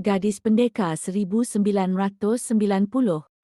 Gadis Pendekar 1990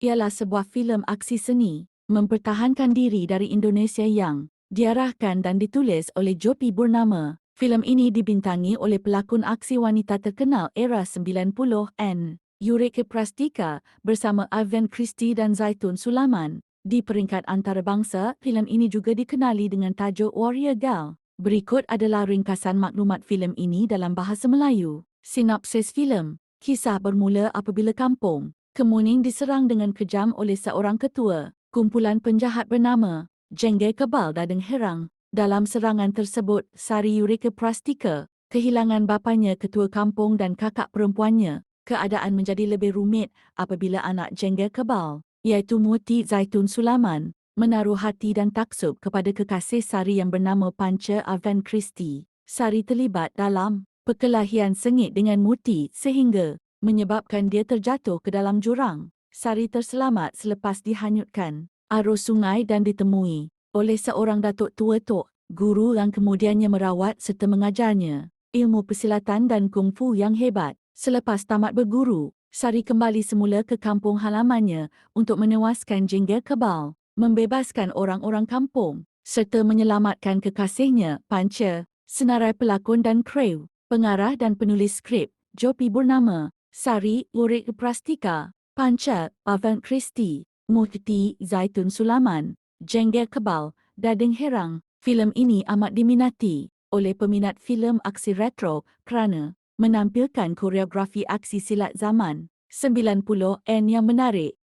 ialah sebuah filem aksi seni mempertahankan diri dari Indonesia yang diarahkan dan ditulis oleh Jopi Burnama. Filem ini dibintangi oleh pelakon aksi wanita terkenal era 90-an, Yurika Prastika bersama Ivan Christie dan Zaitun Sulaman. Di peringkat antarabangsa, filem ini juga dikenali dengan tajuk Warrior Gal. Berikut adalah ringkasan maklumat filem ini dalam bahasa Melayu. Sinopsis filem. Kisah bermula apabila kampung Kemuning diserang dengan kejam oleh seorang ketua kumpulan penjahat bernama Jengger Kebal Dadeng Herang. Dalam serangan tersebut, Sari Yurika Prastika kehilangan bapanya ketua kampung dan kakak perempuannya. Keadaan menjadi lebih rumit apabila anak Jengger Kebal, iaitu Muti Zaitun Sulaman, menaruh hati dan taksub kepada kekasih Sari yang bernama Panca Ivan Christie. Sari terlibat dalam perkelahian sengit dengan Muti sehingga menyebabkan dia terjatuh ke dalam jurang. Sari terselamat selepas dihanyutkan arus sungai dan ditemui oleh seorang datuk tua tok, guru yang kemudiannya merawat serta mengajarnya ilmu persilatan dan kungfu yang hebat. Selepas tamat berguru, Sari kembali semula ke kampung halamannya untuk menewaskan Jengger Kebal, membebaskan orang-orang kampung serta menyelamatkan kekasihnya Panca. Senarai pelakon dan kru, pengarah dan penulis skrip Jopi Burnama, Sari Yurika Prastika, Panca Ivan Christie, Muti Zaitun Sulaman, Jengger Kebal Dadeng Herang. Filem ini amat diminati oleh peminat filem aksi retro kerana menampilkan koreografi aksi silat zaman 90-an yang menarik